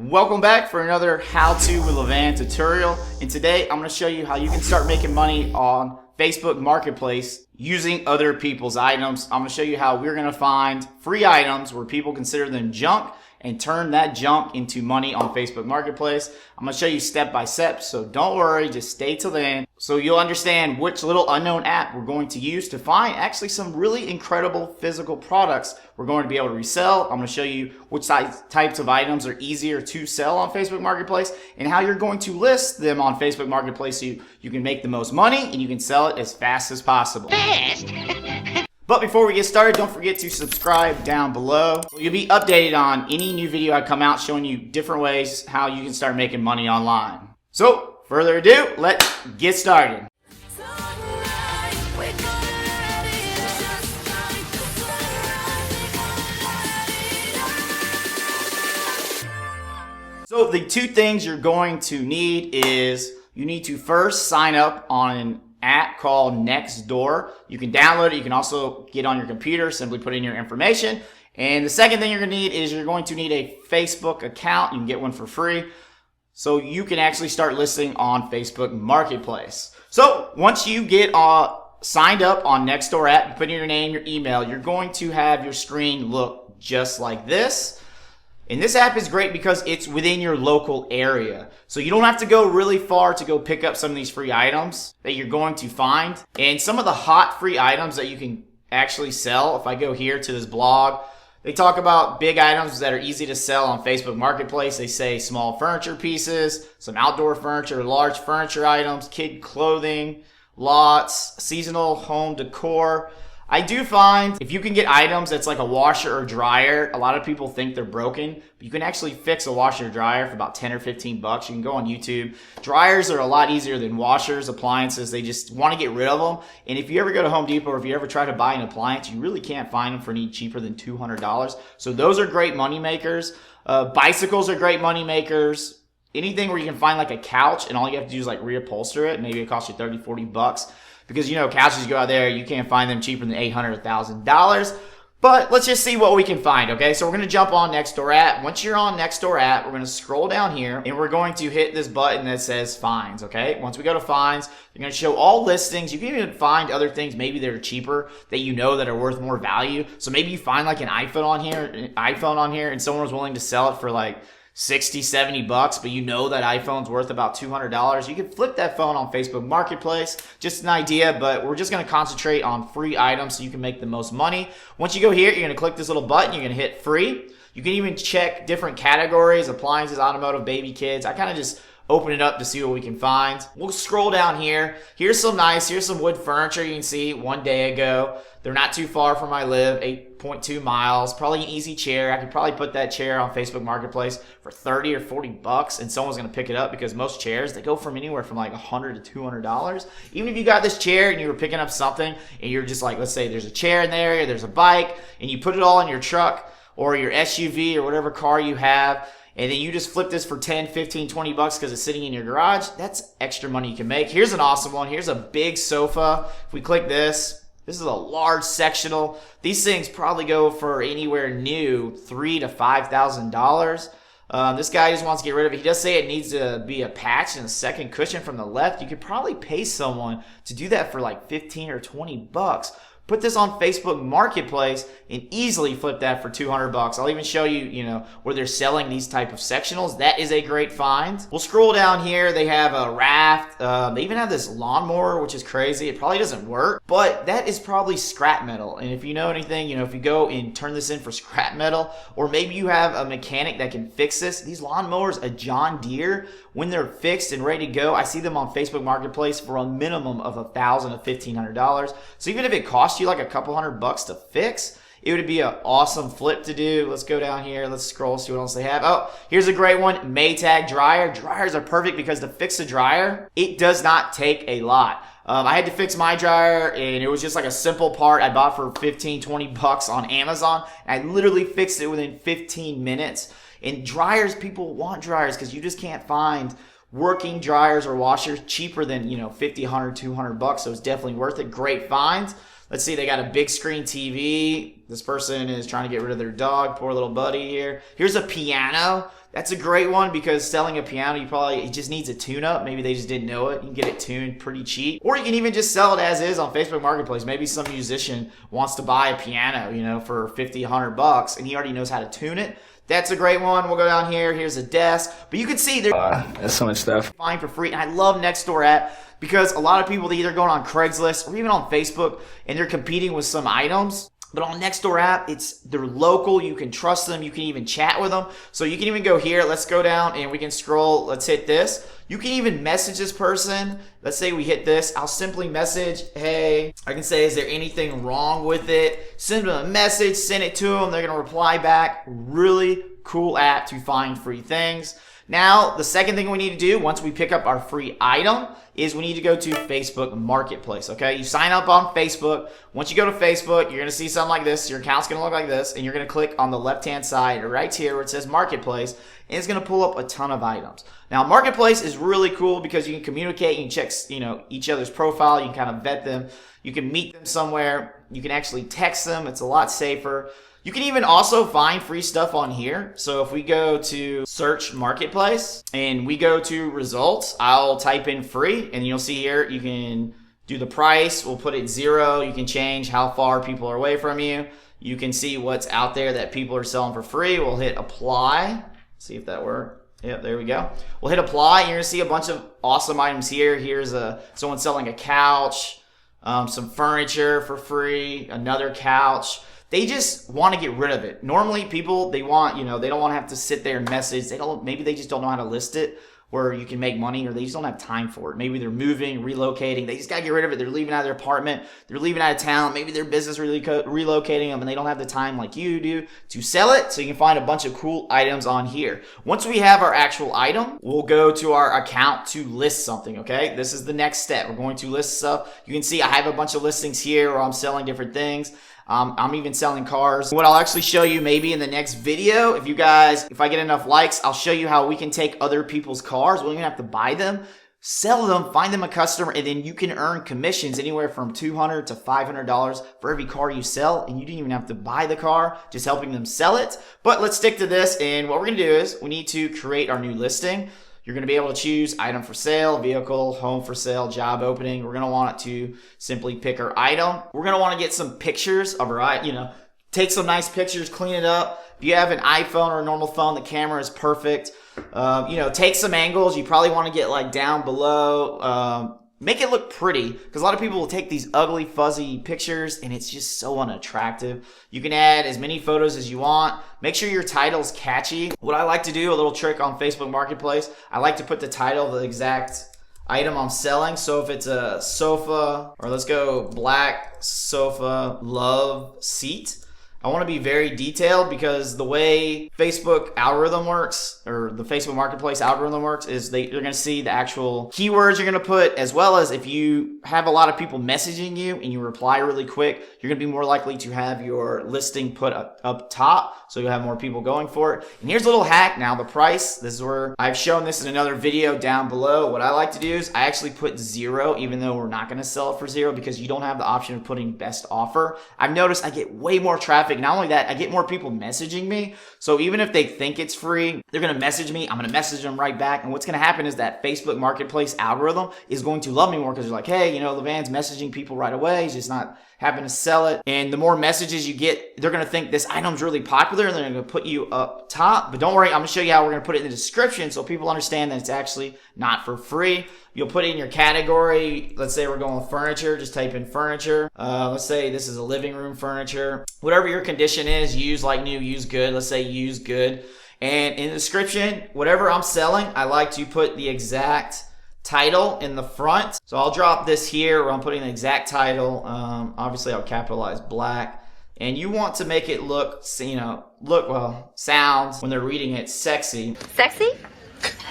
Welcome back for another How To with Levan tutorial. And today I'm going to show you how you can start making money on Facebook Marketplace using other people's items. I'm going to show you how we're going to find free items where people consider them junk and turn that junk into money on Facebook Marketplace. I'm going to show you step by step, so don't worry, just stay till the end so you'll understand which little unknown app we're going to use to find actually some really incredible physical products we're going to be able to resell. I'm going to show you which types of items are easier to sell on Facebook Marketplace and how you're going to list them on Facebook Marketplace so you can make the most money and you can sell it as fast as possible. But before we get started, don't forget to subscribe down below. You'll be updated on any new video I come out showing you different ways how you can start making money online. So, further ado, let's get started. So the two things you're going to need is you need to first sign up on an app called Nextdoor. You can download it. You can also get on your computer, simply put in your information. And the second thing you're going to need is you're going to need a Facebook account. You can get one for free. So you can actually start listing on Facebook Marketplace. So once you get signed up on Nextdoor app, you put in your name, your email, you're going to have your screen look just like this. And this app is great because it's within your local area. So you don't have to go really far to go pick up some of these free items that you're going to find. And some of the hot free items that you can actually sell, if I go here to this blog, they talk about big items that are easy to sell on Facebook Marketplace. They say small furniture pieces, some outdoor furniture, large furniture items, kid clothing, lots, seasonal home decor. I do find if you can get items that's like a washer or dryer, a lot of people think they're broken, but you can actually fix a washer or dryer for about 10 or 15 bucks. You can go on YouTube. Dryers are a lot easier than washers, appliances. They just want to get rid of them. And if you ever go to Home Depot or if you ever try to buy an appliance, you really can't find them for any cheaper than $200. So those are great money makers. Bicycles are great money makers. Anything where you can find like a couch and all you have to do is like reupholster it. Maybe it costs you 30, 40 bucks. Because, you know, couches you go out there, you can't find them cheaper than $800, $1,000. But let's just see what we can find, okay? So we're going to jump on Nextdoor app. Once you're on Nextdoor app, we're going to scroll down here, and we're going to hit this button that says Finds, okay? Once we go to Finds, you're going to show all listings. You can even find other things maybe that are cheaper that you know that are worth more value. So maybe you find like an iPhone on here, and someone was willing to sell it for like 60, 70 bucks, but you know that iPhone's worth about $200. You can flip that phone on Facebook Marketplace. Just an idea, but we're just going to concentrate on free items so you can make the most money. Once you go here, you're going to click this little button. You're going to hit free. You can even check different categories, appliances, automotive, baby, kids. I kind of just open it up to see what we can find. We'll scroll down here. Here's some wood furniture you can see one day ago. They're not too far from where I live, 8.2 miles. Probably an easy chair. I could probably put that chair on Facebook Marketplace for 30 or 40 bucks and someone's going to pick it up because most chairs, they go from anywhere from like $100 to $200. Even if you got this chair and you were picking up something and you're just like, let's say there's a chair in there, there's a bike, and you put it all in your truck or your SUV or whatever car you have, and then you just flip this for 10, 15, 20 bucks because it's sitting in your garage, that's extra money you can make. Here's an awesome one. Here's a big sofa. If we click this is a large sectional. These things probably go for anywhere new $3,000 to $5,000. This guy just wants to get rid of it. He does say it needs to be a patch and a second cushion from the left. You could probably pay someone to do that for like 15 or 20 bucks. Put this on Facebook Marketplace and easily flip that for 200 bucks. I'll even show you, where they're selling these type of sectionals. That is a great find. We'll scroll down here. They have a raft. They even have this lawnmower, which is crazy. It probably doesn't work, but that is probably scrap metal. And if you know anything, if you go and turn this in for scrap metal, or maybe you have a mechanic that can fix this. These lawnmowers, a John Deere, when they're fixed and ready to go, I see them on Facebook Marketplace for a minimum of $1,000 to $1,500. So even if it costs you like a couple $100 to fix, it would be an awesome flip to do. Let's go down here. Let's scroll, see what else they have. Oh, here's a great one. Maytag dryer. Dryers are perfect because to fix a dryer, it does not take a lot. I had to fix my dryer and it was just like a simple part I bought for 15, 20 bucks on Amazon. And I literally fixed it within 15 minutes. And dryers, people want dryers because you just can't find working dryers or washers cheaper than, $50, $100, $200. So it's definitely worth it. Great finds. Let's see, they got a big screen TV. This person is trying to get rid of their dog. Poor little buddy here. Here's a piano. That's a great one because selling a piano, it just needs a tune-up. Maybe they just didn't know it. You can get it tuned pretty cheap. Or you can even just sell it as is on Facebook Marketplace. Maybe some musician wants to buy a piano, you know, for 50, 100 bucks, and he already knows how to tune it. That's a great one. We'll go down here. Here's a desk. But you can see there's so much stuff. Fine for free. And I love Nextdoor app because a lot of people, they either go on Craigslist or even on Facebook and they're competing with some items. But on Nextdoor app, they're local. You can trust them. You can even chat with them. So you can even go here. Let's go down and we can scroll. Let's hit this. You can even message this person. Let's say we hit this. I'll simply message, hey, I can say, is there anything wrong with it? Send them a message, send it to them. They're going to reply back. Really cool app to find free things. Now, the second thing we need to do once we pick up our free item is we need to go to Facebook Marketplace, okay? You sign up on Facebook. Once you go to Facebook, you're going to see something like this. Your account's going to look like this, and you're going to click on the left-hand side right here where it says Marketplace, and it's going to pull up a ton of items. Now, Marketplace is really cool because you can communicate, you can check, you know, each other's profile, you can kind of vet them, you can meet them somewhere, you can actually text them. It's a lot safer. You can even also find free stuff on here. So if we go to search Marketplace and we go to results, I'll type in free and you'll see here you can do the price. We'll put it 0. You can change how far people are away from you. You can see what's out there that people are selling for free. We'll hit apply. See if that worked. Yep, there we go. We'll hit apply. You're going to see a bunch of awesome items here. Here's someone selling a couch, some furniture for free, another couch. They just want to get rid of it. Normally people, they want, you know, they don't want to have to sit there and message. Maybe they just don't know how to list it where you can make money, or they just don't have time for it. Maybe they're moving, relocating. They just got to get rid of it. They're leaving out of their apartment. They're leaving out of town. Maybe their business relocating them and they don't have the time like you do to sell it. So you can find a bunch of cool items on here. Once we have our actual item, we'll go to our account to list something, okay? This is the next step. We're going to list stuff. You can see I have a bunch of listings here where I'm selling different things. I'm even selling cars. What I'll actually show you maybe in the next video, if I get enough likes, I'll show you how we can take other people's cars. We don't even have to buy them, sell them, find them a customer, and then you can earn commissions anywhere from $200 to $500 for every car you sell. And you didn't even have to buy the car, just helping them sell it. But let's stick to this. And what we're gonna do is we need to create our new listing. You're going to be able to choose item for sale, vehicle, home for sale, job opening. We're going to want it to simply pick our item. We're going to want to get some pictures of our, take some nice pictures, clean it up. If you have an iPhone or a normal phone, the camera is perfect. Take some angles. You probably want to get like down below. Make it look pretty because a lot of people will take these ugly, fuzzy pictures and it's just so unattractive. You can add as many photos as you want. Make sure your title's catchy. What I like to do, a little trick on Facebook Marketplace, I like to put the title of the exact item I'm selling. So if it's a sofa, or let's go black sofa love seat, I want to be very detailed because the way Facebook algorithm works, or the Facebook Marketplace algorithm works, is they're going to see the actual keywords you're going to put, as well as if you have a lot of people messaging you and you reply really quick, you're going to be more likely to have your listing put up top, so you'll have more people going for it. And here's a little hack now, the price. This is where I've shown this in another video down below. What I like to do is I actually put 0, even though we're not going to sell it for 0 because you don't have the option of putting best offer. I've noticed I get way more traffic. Not only that, I get more people messaging me. So even if they think it's free, they're going to message me. I'm going to message them right back. And what's going to happen is that Facebook Marketplace algorithm is going to love me more because they're like, hey, Levan's messaging people right away. He's just not having to sell it. And the more messages you get, they're going to think this item's really popular and they're going to put you up top. But don't worry, I'm going to show you how we're going to put it in the description so people understand that it's actually not for free. You'll put it in your category. Let's say we're going with furniture. Just type in furniture. Let's say this is a living room furniture. Whatever your condition is, use like new, use good. Let's say use good. And in the description, whatever I'm selling, I like to put the exact title in the front. So I'll drop this here where I'm putting the exact title. Obviously I'll capitalize black. And you want to make it look, sounds when they're reading it sexy. Sexy?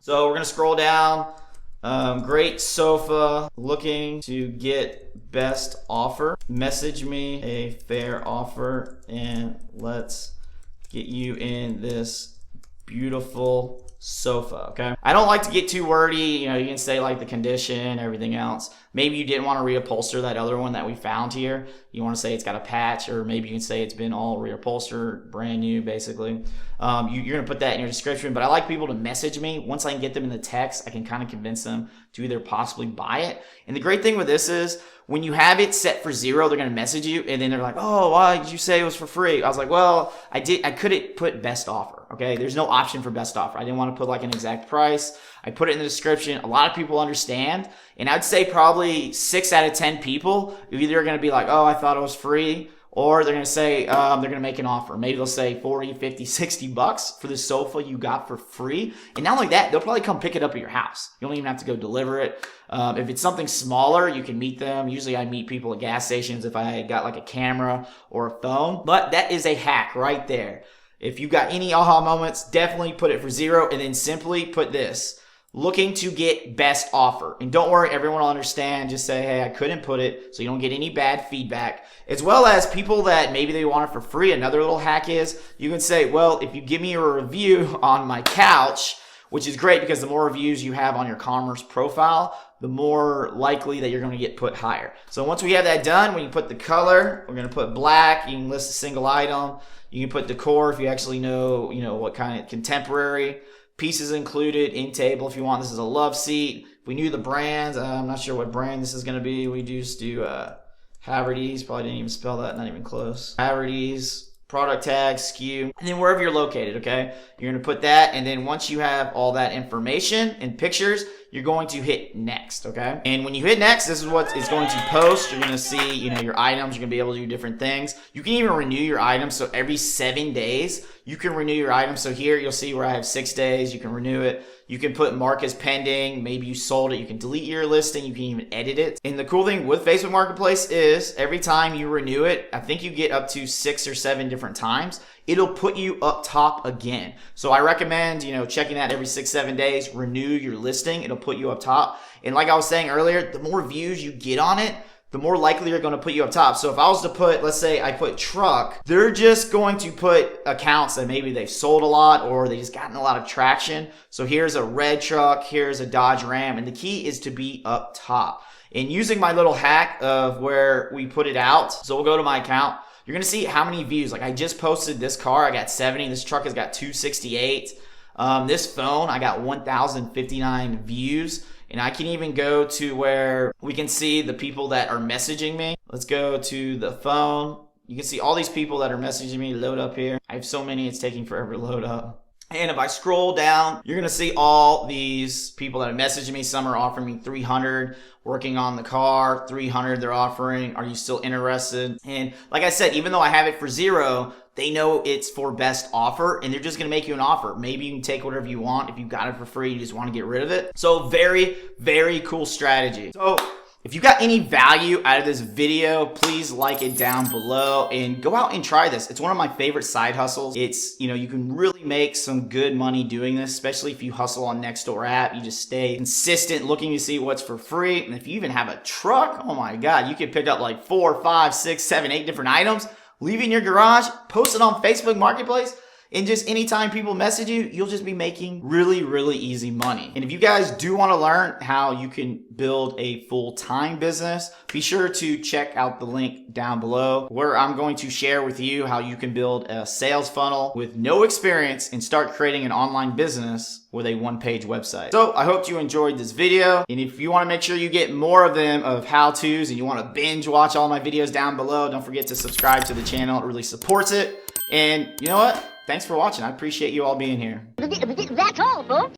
So we're gonna scroll down. Great sofa, looking to get best offer. Message me a fair offer and let's get you in this beautiful sofa, okay? I don't like to get too wordy. You know, you can say like the condition, everything else. Maybe you didn't want to reupholster that other one that we found here. You want to say it's got a patch, or maybe you can say it's been all reupholstered, brand new, basically. You're going to put that in your description, but I like people to message me. Once I can get them in the text, I can kind of convince them to either possibly buy it. And the great thing with this is when you have it set for 0, they're going to message you, and then they're like, oh, why did you say it was for free? I was like, well, I couldn't put best offer. Okay. There's no option for best offer. I didn't want to put like an exact price. I put it in the description. A lot of people understand. And I'd say probably 6 out of 10 people either are going to be like, oh, I thought it was free, or they're going to say, they're going to make an offer. Maybe they'll say 40, 50, 60 bucks for the sofa you got for free. And not like that, they'll probably come pick it up at your house. You don't even have to go deliver it. If it's something smaller, you can meet them. Usually I meet people at gas stations if I got like a camera or a phone. But that is a hack right there. If you got any aha moments, definitely put it for 0, and then simply put this: looking to get best offer. And don't worry, everyone will understand. Just say, hey, I couldn't put it, so you don't get any bad feedback. As well as people that maybe they want it for free. Another little hack is you can say, well, if you give me a review on my couch, which is great because the more reviews you have on your commerce profile, the more likely that you're going to get put higher. So once we have that done, when you put the color, we're going to put black. You can list a single item. You can put decor if you actually know, what kind of contemporary. Pieces included, in table if you want. This is a love seat. If we knew the brands, I'm not sure what brand this is going to be. We just do Haverty's. Probably didn't even spell that, not even close. Haverty's, product tag, SKU, and then wherever you're located, okay? You're going to put that, and then once you have all that information and pictures, you're going to hit next, okay? And when you hit next, this is what it's going to post. You're going to see, your items. You're going to be able to do different things. You can even renew your items. So every 7 days, you can renew your items. So here you'll see where I have 6 days. You can renew it. You can put mark as pending. Maybe you sold it. You can delete your listing. You can even edit it. And the cool thing with Facebook Marketplace is every time you renew it, I think you get up to 6 or 7 different times, it'll put you up top again. So I recommend, checking that every 6-7 days, renew your listing. It'll put you up top. And like I was saying earlier, the more views you get on it, the more likely they're going to put you up top. So if I was to put, let's say I put truck, they're just going to put accounts that maybe they've sold a lot or they just gotten a lot of traction. So here's a red truck, here's a Dodge Ram, and the key is to be up top. And using my little hack of where we put it out, so we'll go to my account, you're going to see how many views. Like I just posted this car, I got 70. This truck has got 268. This phone, I got 1,059 views. And I can even go to where we can see the people that are messaging me. Let's go to the phone. You can see all these people that are messaging me. Load up here. I have so many, it's taking forever to load up. And if I scroll down, you're going to see all these people that are messaging me. Some are offering me 300, working on the car, 300 they're offering. Are you still interested? And like I said, even though I have it for 0, they know it's for best offer, and they're just going to make you an offer. Maybe you can take whatever you want. If you got it for free, you just want to get rid of it. So very, very cool strategy. So if you got any value out of this video, please like it down below and go out and try this. It's one of my favorite side hustles. It's, you can really make some good money doing this, especially if you hustle on Nextdoor app. You just stay consistent looking to see what's for free. And if you even have a truck, oh my God, you could pick up like 4, 5, 6, 7, 8 different items, leave it in your garage, post it on Facebook Marketplace, and just anytime people message you, you'll just be making really, really easy money. And if you guys do want to learn how you can build a full-time business, be sure to check out the link down below where I'm going to share with you how you can build a sales funnel with no experience and start creating an online business with a one-page website. So I hope you enjoyed this video. And if you want to make sure you get more of them of how-tos and you want to binge watch all my videos down below, don't forget to subscribe to the channel. It really supports it. And you know what? Thanks for watching. I appreciate you all being here. That's all, folks.